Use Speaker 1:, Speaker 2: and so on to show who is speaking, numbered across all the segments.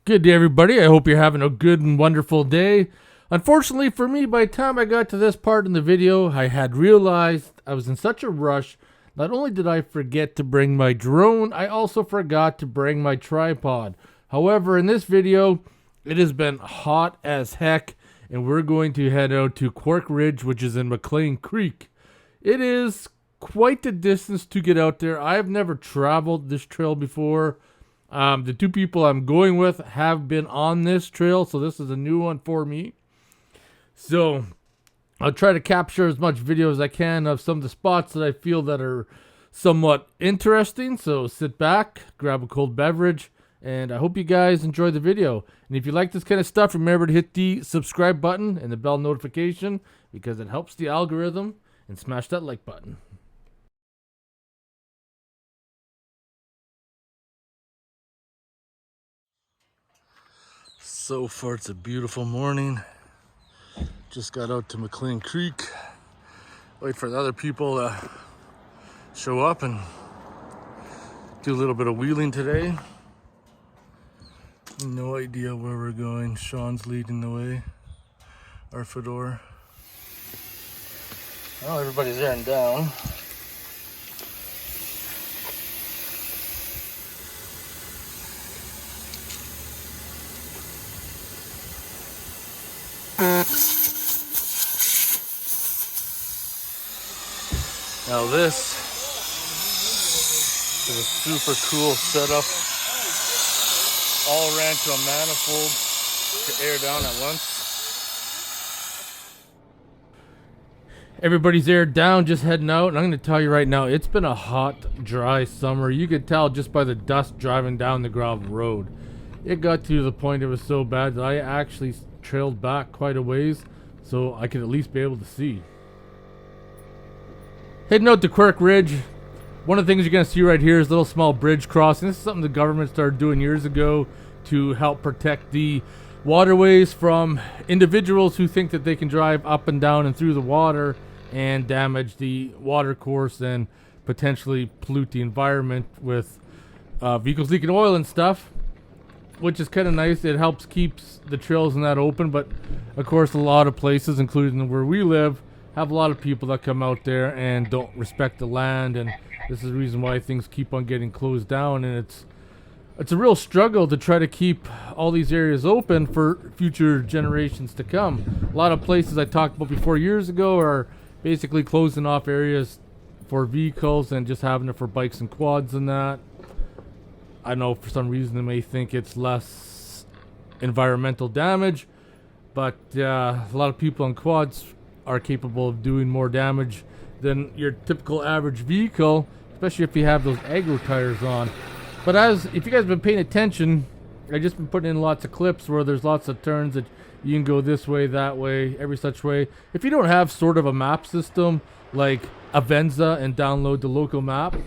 Speaker 1: Good day, everybody. I hope you're having a good and wonderful day. Unfortunately for me, by the time I got to this part in the video, I had realized I was in such a rush. Not only did I forget to bring my drone, I also forgot to bring my tripod. However, in this video, it has been hot as heck, and we're going to head out to Quirk Ridge, which is in Mclean Creek. It is quite the distance to get out there. I've never traveled this trail before. The two people I'm going with have been on this trail, so this is a new one for me. So I'll try to capture as much video as I can of some of the spots that I feel that are somewhat interesting. So sit back, grab a cold beverage, and I hope you guys enjoy the video. And if you like this kind of stuff, remember to hit the subscribe button and the bell notification because it helps the algorithm, and smash that like button. So far, it's a beautiful morning. Just got out to Mclean Creek. Wait for the other people to show up and do a little bit of wheeling today. No idea where we're going. Sean's leading the way. Our fedora. Well, everybody's there and down. Now this is a super cool setup. All ran to a manifold to air down at once. Everybody's aired down, just heading out. And I'm going to tell you right now, it's been a hot, dry summer. You could tell just by the dust driving down the gravel road. It got to the point it was so bad that I actually trailed back quite a ways so I could at least be able to see. Heading out to Quirk Ridge. One of the things you're going to see right here is a little small bridge crossing. This is something the government started doing years ago to help protect the waterways from individuals who think that they can drive up and down and through the water and damage the water course and potentially pollute the environment with vehicles leaking oil and stuff, which is kind of nice. It helps keeps the trails and that open, but of course a lot of places, including where we live, have a lot of people that come out there and don't respect the land, and this is the reason why things keep on getting closed down. And it's a real struggle to try to keep all these areas open for future generations to come. A lot of places I talked about before years ago are basically closing off areas for vehicles and just having it for bikes and quads and that. I know for some reason they may think it's less environmental damage, but a lot of people on quads are capable of doing more damage than your typical average vehicle, especially if you have those agro tires on. But if you guys have been paying attention, I've just been putting in lots of clips where there's lots of turns that you can go this way, that way, every such way. If you don't have sort of a map system like Avenza and download the local map,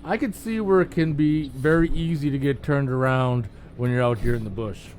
Speaker 1: I could see where it can be very easy to get turned around when you're out here in the bush.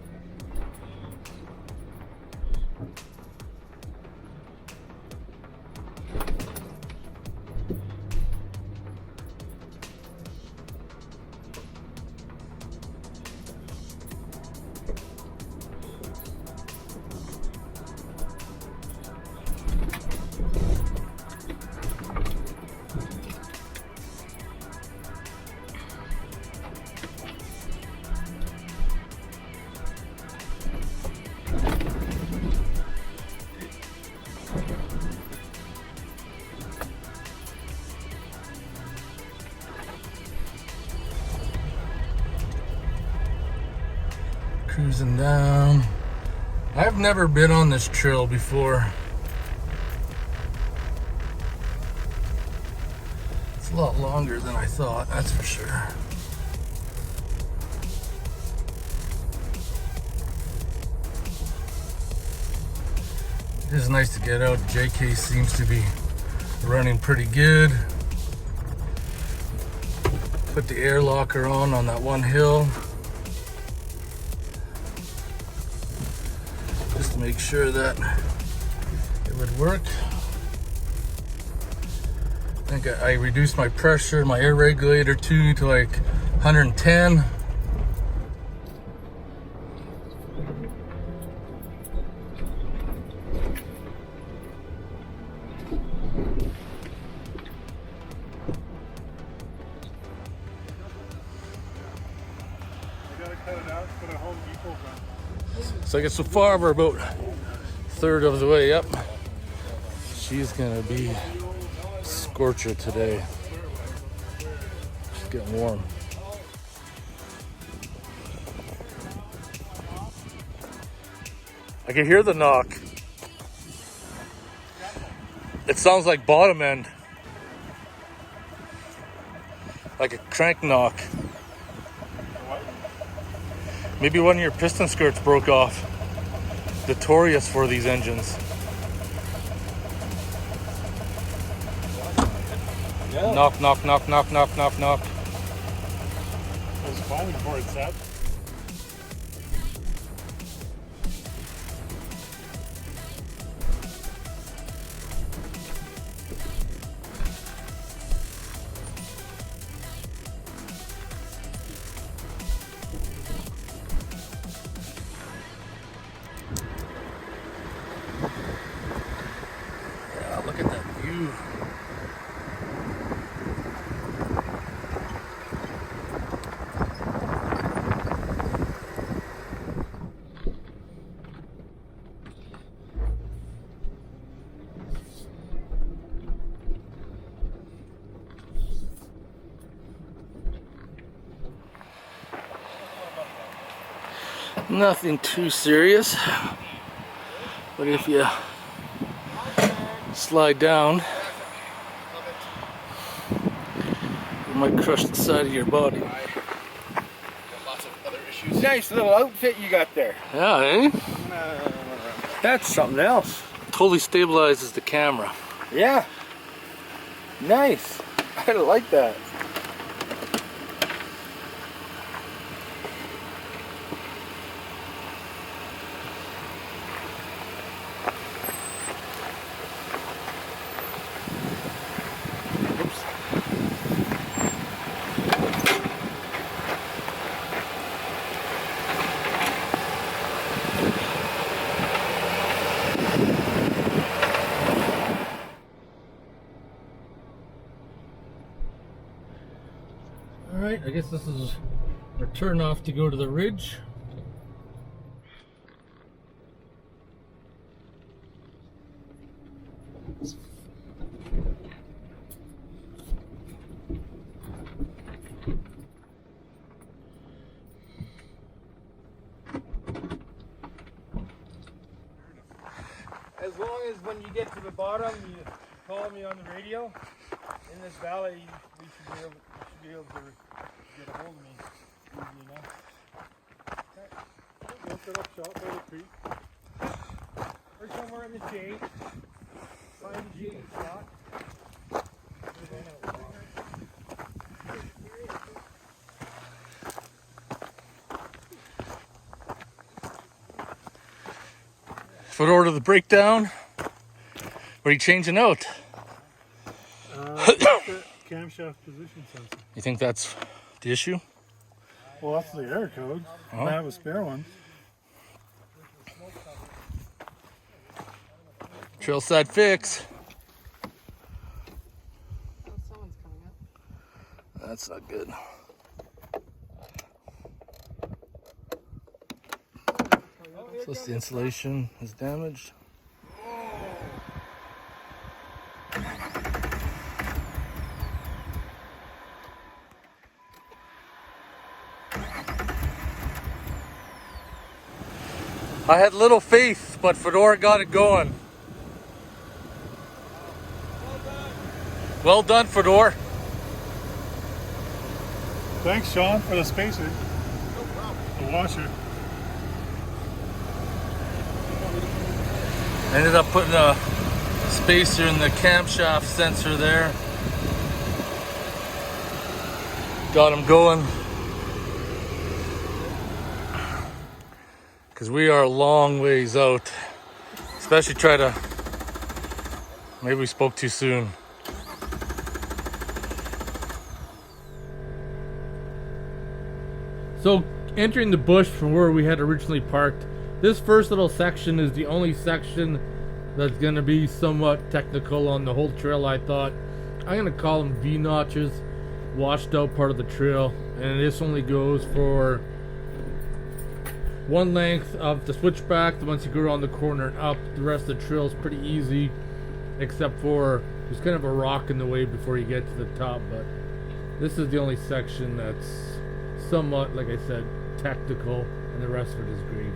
Speaker 1: Cruising down. I've never been on this trail before. It's a lot longer than I thought, that's for sure. It is nice to get out. JK seems to be running pretty good. Put the air locker on that one hill. Just to make sure that it would work. I think I reduced my pressure, my air regulator too, to like 110. So I guess so far we're about a third of the way up. She's gonna be scorcher today. She's getting warm. I can hear the knock. It sounds like bottom end. Like a crank knock. Maybe one of your piston skirts broke off. Notorious for these engines. Yeah. Knock, knock, knock, knock, knock, knock, knock.
Speaker 2: It was fine before it set.
Speaker 1: Yeah, look at that view. Nothing too serious, but if you slide down, you might crush the side of your body.
Speaker 2: Nice little outfit you got there.
Speaker 1: Yeah, eh?
Speaker 2: That's something else.
Speaker 1: Totally stabilizes the camera.
Speaker 2: Yeah. Nice. I like that.
Speaker 1: Alright, I guess this is our turn off to go to the ridge.
Speaker 2: As long as when you get to the bottom, you call me on the radio. In this valley, we should be able to get a hold of me easy enough. Okay. We'll set up shop by the creek. Or somewhere in the shade. Find a shade spot.
Speaker 1: Foot over to the breakdown. What are you changing out?
Speaker 2: The camshaft position sensor.
Speaker 1: You think that's the issue?
Speaker 2: Well, that's the air code.
Speaker 1: Oh.
Speaker 2: I have a spare one.
Speaker 1: Trailside fix.
Speaker 3: Someone's coming up.
Speaker 1: That's not good. Plus the insulation is damaged. I had little faith, but Fedora got it going. Well done, Fedora.
Speaker 2: Thanks, Sean, for the spacer. No problem. The washer.
Speaker 1: Ended up putting a spacer in the camshaft sensor there. Got him going. Because we are a long ways out. Especially try to... Maybe we spoke too soon. So entering the bush from where we had originally parked. This first little section is the only section that's going to be somewhat technical on the whole trail, I thought. I'm going to call them V-notches, washed out part of the trail, and this only goes for one length of the switchback. Once you go around the corner and up, the rest of the trail is pretty easy, except for there's kind of a rock in the way before you get to the top, but this is the only section that's somewhat, like I said, technical, and the rest of it is gravy.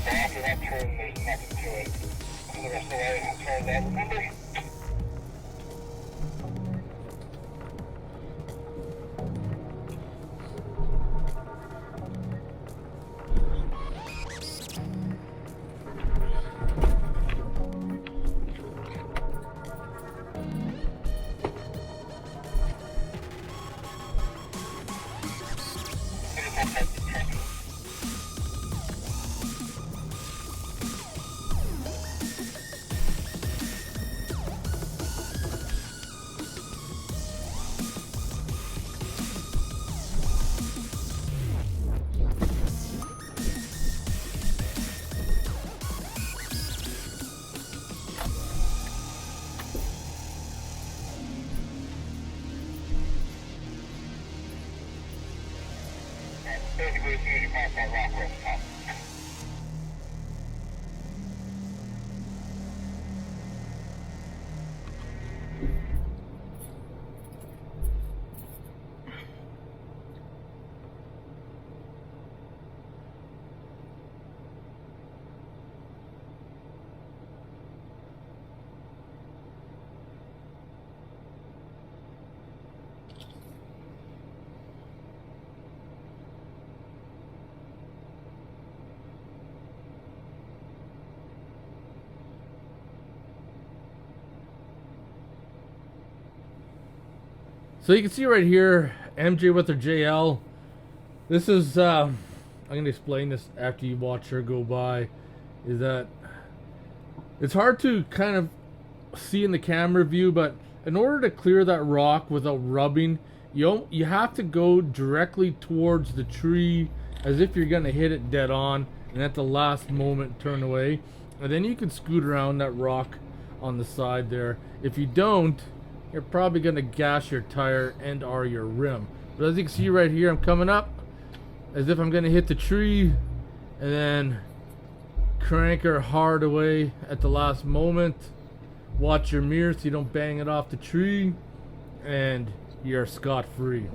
Speaker 4: After that turn, there's nothing to it. For the rest of the way, as far as I remember. Basically, as soon as you pass that rock, we're at the top.
Speaker 1: So you can see right here, MJ with her JL. This is, I'm going to explain this after you watch her go by, is that it's hard to kind of see in the camera view, but in order to clear that rock without rubbing, you have to go directly towards the tree as if you're going to hit it dead on, and at the last moment turn away. And then you can scoot around that rock on the side there. If you don't, you're probably going to gash your tire and or your rim. But as you can see right here, I'm coming up as if I'm going to hit the tree and then crank her hard away at the last moment. Watch your mirror so you don't bang it off the tree, and you're scot-free.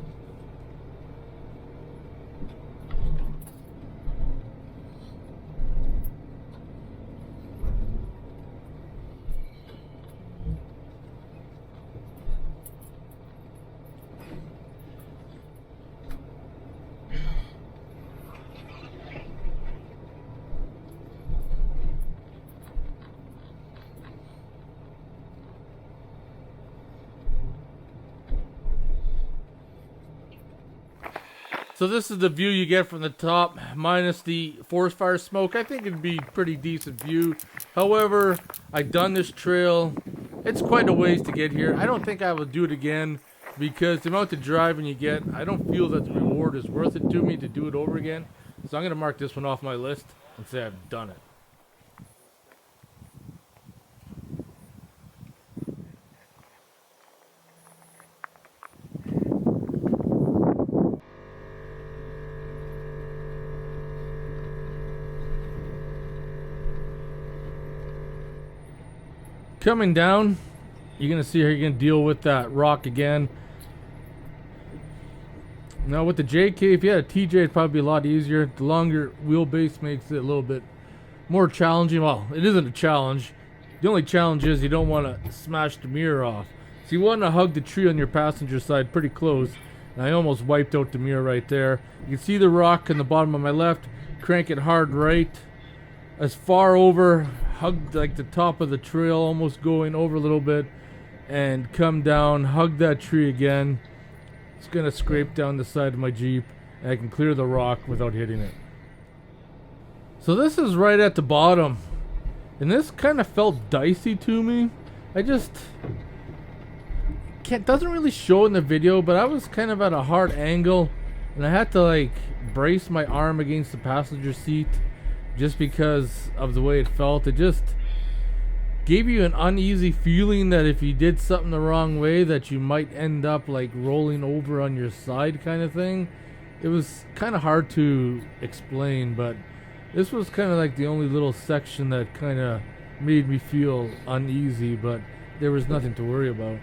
Speaker 1: So this is the view you get from the top, minus the forest fire smoke. I think it'd be a pretty decent view However, I've done this trail. It's quite a ways to get here. I don't think I will do it again because the amount of driving you get, I don't feel that the reward is worth it to me to do it over again. So I'm going to mark this one off my list and say I've done it. Coming down, you're going to see how you're going to deal with that rock again. Now with the JK, if you had a TJ, it'd probably be a lot easier. The longer wheelbase makes it a little bit more challenging. Well, it isn't a challenge. The only challenge is you don't want to smash the mirror off. So you want to hug the tree on your passenger side pretty close. And I almost wiped out the mirror right there. You can see the rock in the bottom of my left. Crank it hard right. As far over, hug like the top of the trail, almost going over a little bit. And come down, hug that tree again. It's going to scrape down the side of my Jeep, and I can clear the rock without hitting it. So this is right at the bottom, and this kind of felt dicey to me. I just can't, doesn't really show in the video, but I was kind of at a hard angle, and I had to like brace my arm against the passenger seat just because of the way it felt. It just gave you an uneasy feeling that if you did something the wrong way that you might end up like rolling over on your side kind of thing. It was kind of hard to explain, but this was kind of like the only little section that kind of made me feel uneasy, but there was nothing to worry about.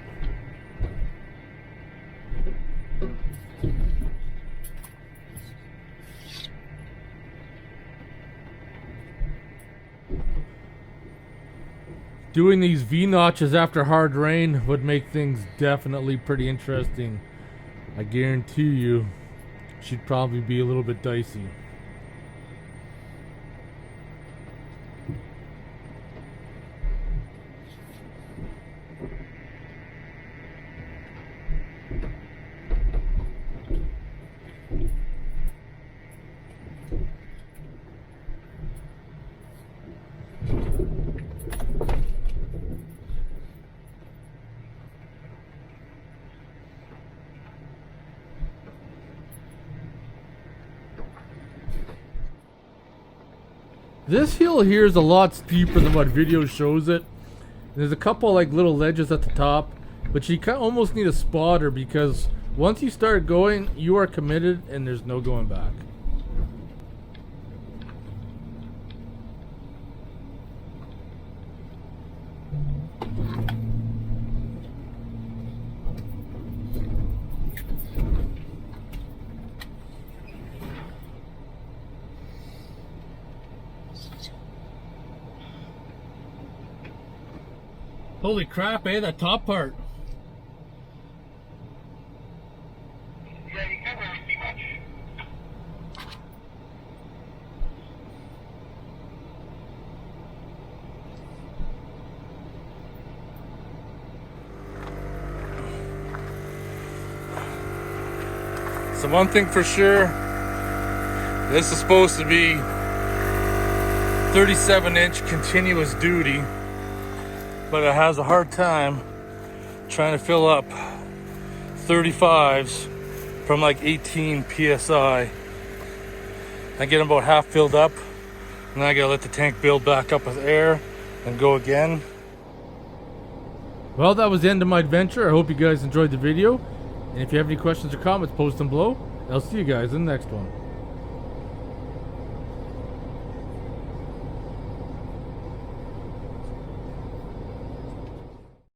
Speaker 1: Doing these V-notches after hard rain would make things definitely pretty interesting. I guarantee you, she'd probably be a little bit dicey. This hill here is a lot steeper than what video shows it. There's a couple like little ledges at the top, but you kind of almost need a spotter because once you start going, you are committed and there's no going back. Holy crap, eh? That top part.
Speaker 4: Yeah, you can't really see much.
Speaker 1: So one thing for sure, this is supposed to be 37-inch continuous duty, but it has a hard time trying to fill up 35s from like 18 psi. I get them about half filled up, and then I gotta let the tank build back up with air and go again. Well, that was the end of my adventure. I hope you guys enjoyed the video, and if you have any questions or comments, post them below. I'll see you guys in the next one.